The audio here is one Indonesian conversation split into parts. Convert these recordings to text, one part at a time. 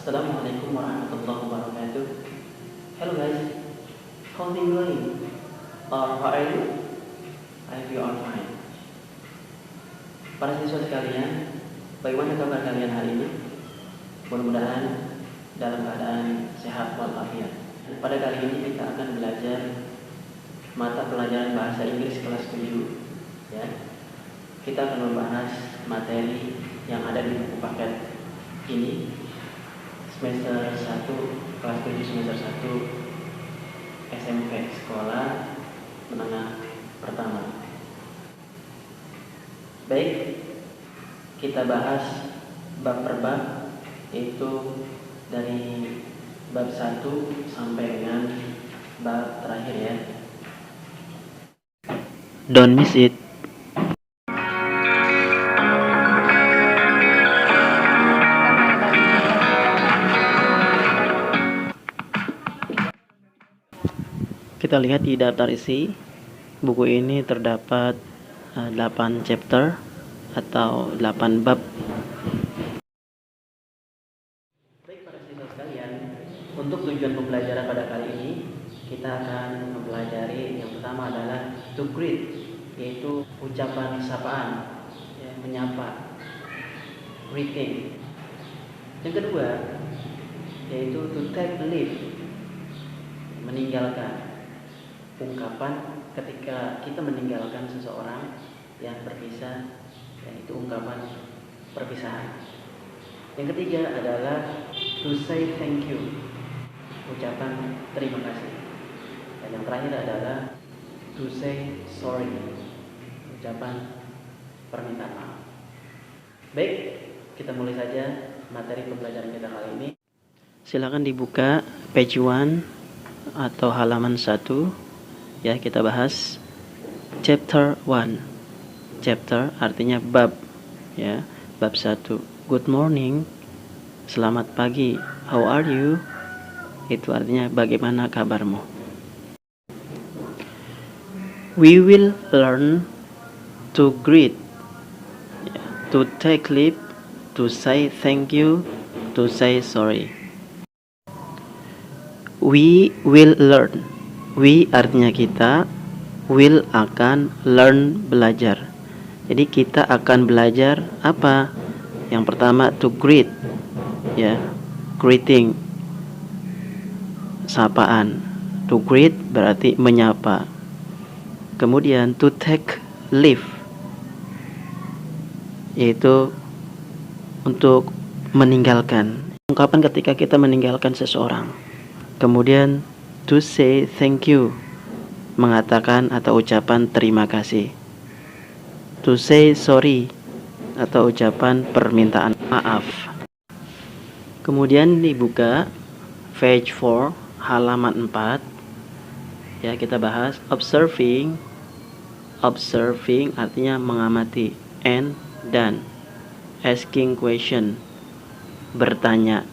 Assalamualaikum warahmatullahi wabarakatuh. Hello guys, how's it going? How are you? I hope you are fine. Para siswa sekalian, bagaimana kabar kalian hari ini? Mudah-mudahan dalam keadaan sehat walafiat. Pada kali ini kita akan belajar mata pelajaran bahasa Inggris kelas 7. Ya. Kita akan membahas materi yang ada di buku paket ini, semester 1, kelas 7 semester 1 SMP, sekolah menengah pertama. Baik, kita bahas bab per bab, yaitu dari bab 1 sampai dengan bab terakhir ya. Don't miss it. Kita lihat di daftar isi buku ini terdapat 8 chapter atau 8 bab. Baik para siswa sekalian, untuk tujuan pembelajaran pada kali ini kita akan mempelajari yang pertama adalah to greet, yaitu ucapan sapaan, ya, menyapa, greeting. Yang kedua yaitu to take leave, meninggalkan, ungkapan ketika kita meninggalkan seseorang yang berpisah, yaitu ungkapan perpisahan. Yang ketiga adalah to say thank you, ucapan terima kasih. Dan yang terakhir adalah to say sorry, ucapan permintaan maaf. Baik, kita mulai saja materi pembelajaran kita kali ini. Silakan dibuka page 1 atau halaman 1. Ya, kita bahas chapter 1. Chapter artinya bab, ya. Bab 1. Good morning. Selamat pagi. How are you? Itu artinya bagaimana kabarmu. We will learn to greet, to take leave, to say thank you, to say sorry. We will learn. We artinya kita, will akan, learn belajar. Jadi kita akan belajar apa? Yang pertama to greet, ya, greeting, sapaan. To greet berarti menyapa. Kemudian to take leave, yaitu untuk meninggalkan. Ungkapan ketika kita meninggalkan seseorang. Kemudian to say thank you, mengatakan atau ucapan terima kasih. To say sorry, atau ucapan permintaan maaf. Kemudian dibuka page 4 halaman 4. Ya, kita bahas observing. Observing artinya mengamati, and dan asking question, bertanya.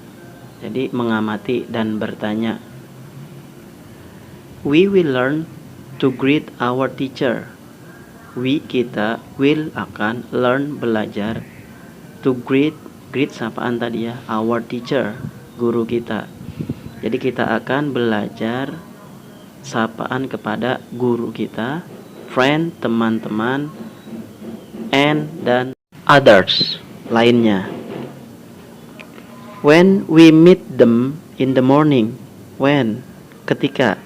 Jadi mengamati dan bertanya. We will learn to greet our teacher. We kita, will akan, learn belajar, to greet, greet sapaan tadi ya, our teacher, guru kita. Jadi kita akan belajar sapaan kepada guru kita, friend, teman-teman, and dan others, lainnya. When we meet them in the morning. When, ketika.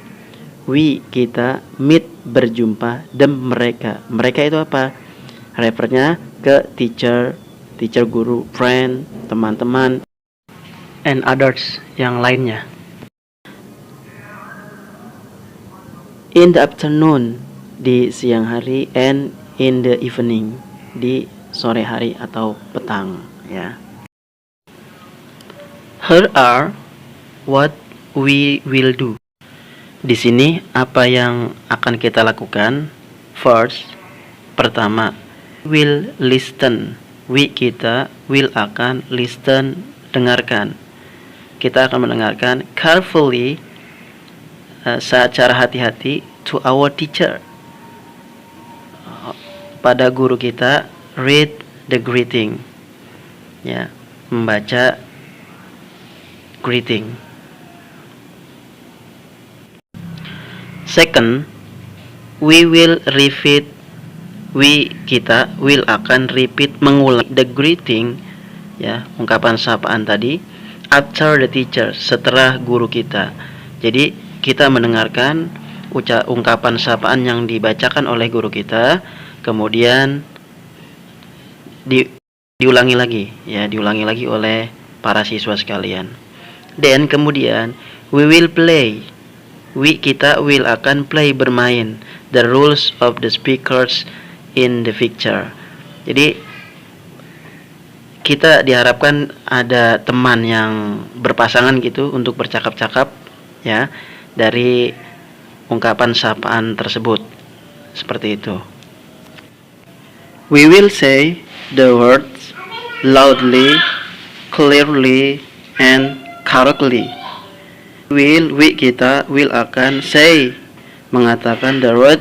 We, kita, meet, berjumpa, them, mereka. Mereka itu apa? Refernya ke teacher, teacher guru, friend, teman-teman, and others, yang lainnya. In the afternoon, di siang hari, and in the evening, di sore hari atau petang, ya. Here are what we will do. Di sini apa yang akan kita lakukan? First, pertama, will listen. We kita, will akan, listen, dengarkan. Kita akan mendengarkan carefully, secara hati-hati, to our teacher, pada guru kita. Read the greeting, ya, membaca greeting. Second, we will repeat, kita will akan repeat, mengulang the greeting, ya, ungkapan sapaan tadi, after the teacher, setelah guru kita. Jadi kita mendengarkan ungkapan sapaan yang dibacakan oleh guru kita, kemudian diulangi lagi, ya, diulangi lagi oleh para siswa sekalian. Dan kemudian we will play, kita will akan play, bermain, the rules of the speakers in the picture. Jadi kita diharapkan ada teman yang berpasangan gitu untuk bercakap-cakap, ya, dari ungkapan sapaan tersebut. Seperti itu. We will say the words loudly, clearly, and correctly. Kita will akan say, mengatakan the word,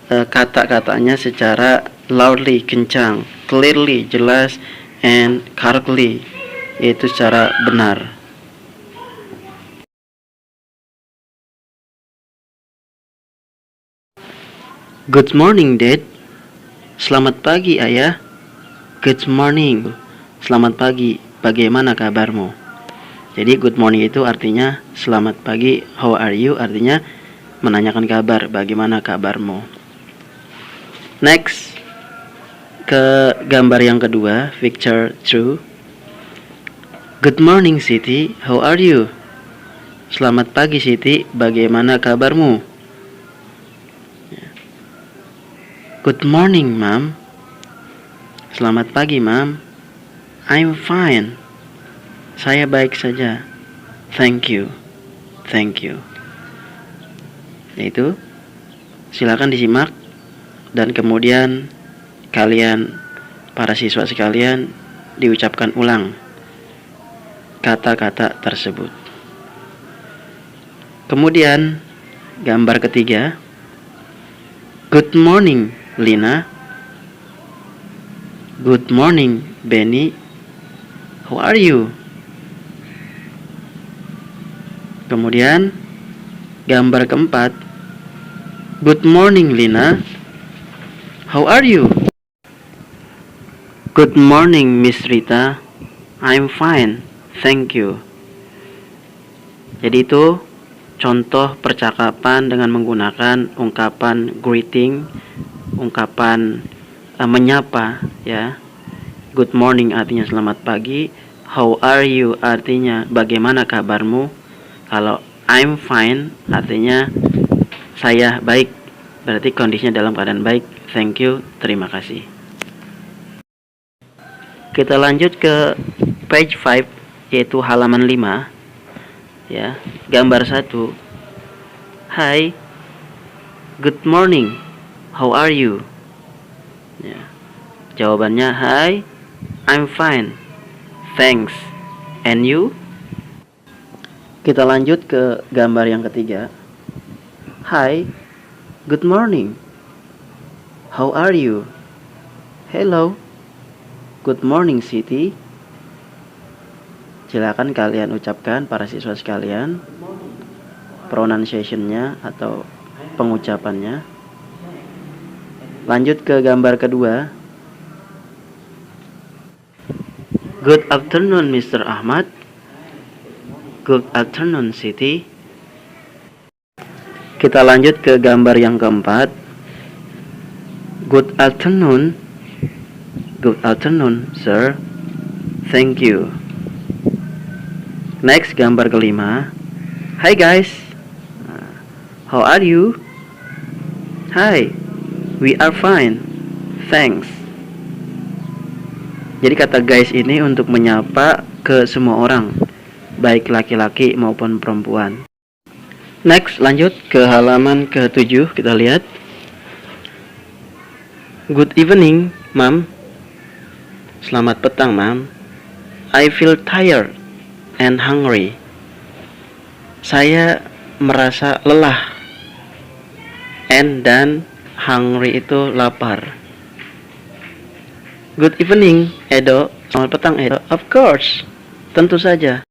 kata-katanya secara loudly, kencang, clearly, jelas, and correctly, yaitu secara benar. Good morning, Dad. Selamat pagi, Ayah. Good morning. Selamat pagi. Bagaimana kabarmu? Jadi good morning itu artinya selamat pagi. How are you? Artinya menanyakan kabar, bagaimana kabarmu. Next, ke gambar yang kedua, picture 2. Good morning, Siti. How are you? Selamat pagi, Siti. Bagaimana kabarmu? Good morning, Mom. Selamat pagi, Mom. I'm fine. Saya baik saja. Thank you. Thank you. Yaitu, silakan disimak dan kemudian kalian, para siswa sekalian, diucapkan ulang kata-kata tersebut. Kemudian gambar ketiga. Good morning, Lina. Good morning, Benny. How are you? Kemudian gambar keempat. Good morning, Lina. How are you? Good morning, Miss Rita. I'm fine, thank you. Jadi itu contoh percakapan dengan menggunakan ungkapan greeting, ungkapan menyapa, ya. Good morning artinya selamat pagi. How are you artinya bagaimana kabarmu. Kalau I'm fine artinya saya baik, berarti kondisinya dalam keadaan baik. Thank you, terima kasih. Kita lanjut ke page 5, yaitu halaman 5, ya. Gambar 1. Hi, good morning, how are you? Ya. Jawabannya, hi, I'm fine, thanks, and you? Kita lanjut ke gambar yang ketiga. Hi, good morning, how are you? Hello, good morning, Siti. Silakan kalian ucapkan, para siswa sekalian, pronunciation-nya atau pengucapannya. Lanjut ke gambar kedua. Good afternoon, Mr. Ahmad. Good afternoon, Siti. Kita lanjut ke gambar yang keempat. Good afternoon. Good afternoon, sir. Thank you. Next, gambar kelima. Hi guys. How are you? Hi. We are fine. Thanks. Jadi kata guys ini untuk menyapa ke semua orang, baik laki-laki maupun perempuan. Next, lanjut ke halaman ke-7, kita lihat. Good evening, Mom. Selamat petang, Mom. I feel tired and hungry. Saya merasa lelah. And dan hungry itu lapar. Good evening, Edo. Selamat petang, Edo. Of course. Tentu saja.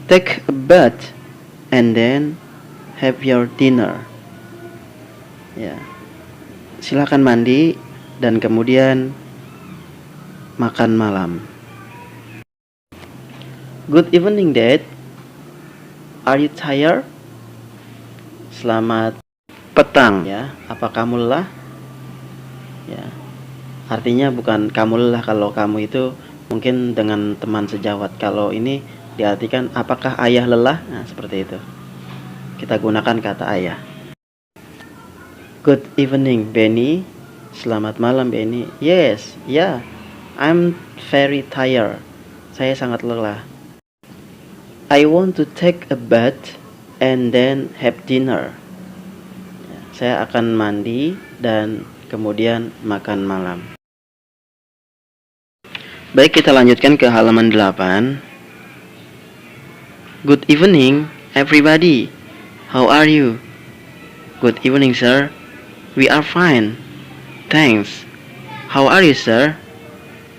take a bath and then have your dinner. Ya, silakan mandi dan kemudian makan malam. Good evening, Dad. Are you tired? Selamat petang ya. Apa kamu lelah? Ya. Artinya bukan kamu lelah kalau kamu itu mungkin dengan teman sejawat. Kalau ini diartikan apakah ayah lelah? Nah, seperti itu. Kita gunakan kata ayah. Good evening, Benny. Selamat malam, Benny. Yes, yeah. I'm very tired. Saya sangat lelah. I want to take a bath and then have dinner. Saya akan mandi dan kemudian makan malam. Baik, kita lanjutkan ke halaman 8. Good evening, everybody. How are you? Good evening, sir. We are fine. Thanks. How are you, sir?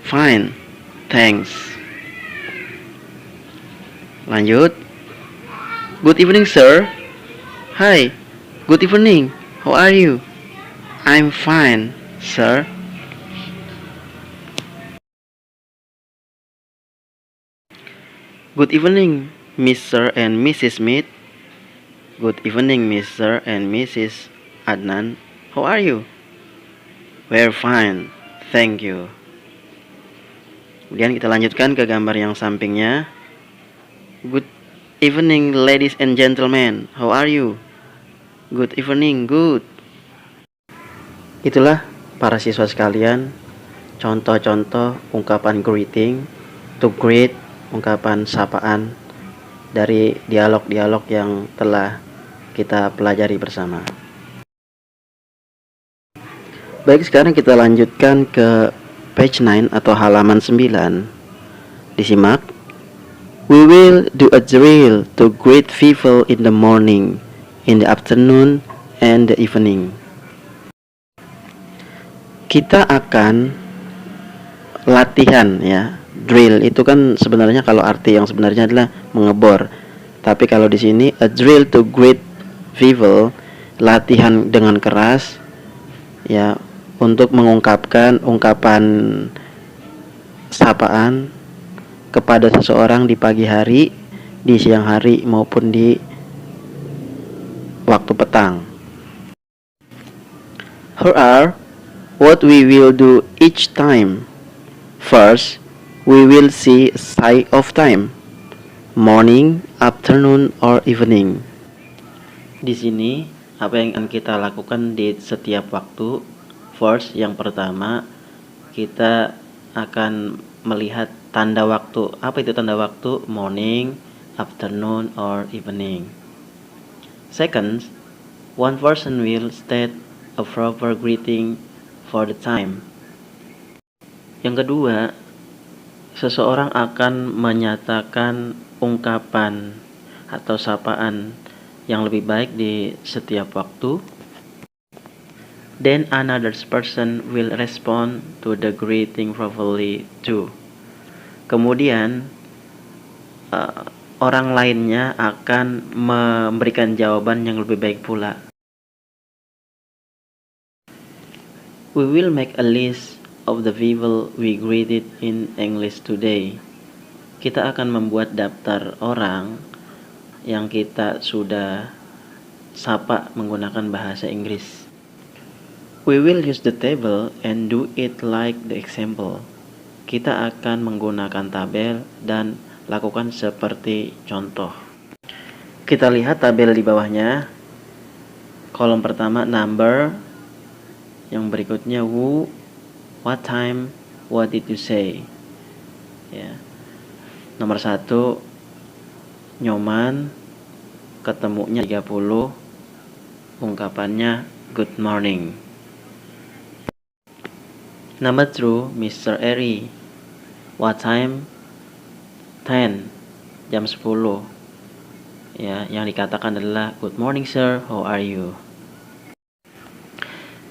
Fine. Thanks. Lanjut. Good evening, sir. Hi. Good evening. How are you? I'm fine, sir. Good evening, Mr. and Mrs. Smith. Good evening, Mr. and Mrs. Adnan. How are you? We're fine, thank you. Kemudian kita lanjutkan ke gambar yang sampingnya. Good evening, ladies and gentlemen. How are you? Good evening, good. Itulah para siswa sekalian, contoh-contoh ungkapan greeting, to greet, ungkapan sapaan dari dialog-dialog yang telah kita pelajari bersama. Baik, sekarang kita lanjutkan ke page 9 atau halaman 9. Disimak. We will do a drill to greet people in the morning, in the afternoon, and the evening. Kita akan latihan ya. Drill itu kan sebenarnya kalau arti yang sebenarnya adalah mengebor. Tapi kalau di sini a drill to greet people, latihan dengan keras ya untuk mengungkapkan ungkapan sapaan kepada seseorang di pagi hari, di siang hari maupun di waktu petang. Here are what we will do each time. First, we will see a side of time, morning, afternoon, or evening. Di sini apa yang akan kita lakukan di setiap waktu? First, yang pertama kita akan melihat tanda waktu. Apa itu tanda waktu? Morning, afternoon, or evening. Second, one person will state a proper greeting for the time. Yang kedua, seseorang akan menyatakan ungkapan atau sapaan yang lebih baik di setiap waktu. Then another person will respond to the greeting properly too. Kemudian orang lainnya akan memberikan jawaban yang lebih baik pula. We will make a list of the people we greeted in English today. Kita akan membuat daftar orang yang kita sudah sapa menggunakan bahasa Inggris. We will use the table and do it like the example. Kita akan menggunakan tabel dan lakukan seperti contoh. Kita lihat tabel di bawahnya. Kolom pertama number, yang berikutnya who, what time, what did you say. Ya. Nomor 1 Nyoman, ketemunya 30, ungkapannya good morning. Number 2 Mr. Eri, what time? 10, jam 10. Ya, yang dikatakan adalah good morning sir, how are you?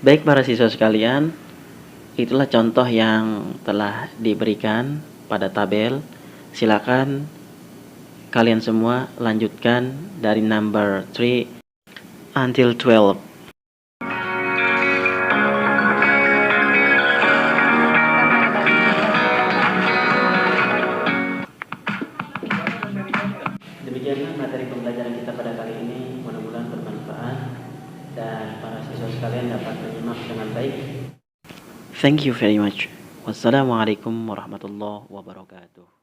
Baik para siswa sekalian, itulah contoh yang telah diberikan pada tabel. Silakan kalian semua lanjutkan dari number 3 until 12. Demikianlah materi pembelajaran kita pada kali ini, mudah-mudahan bermanfaat dan para siswa sekalian dapat menyimak dengan baik. Thank you very much. Wassalamualaikum warahmatullahi wabarakatuh.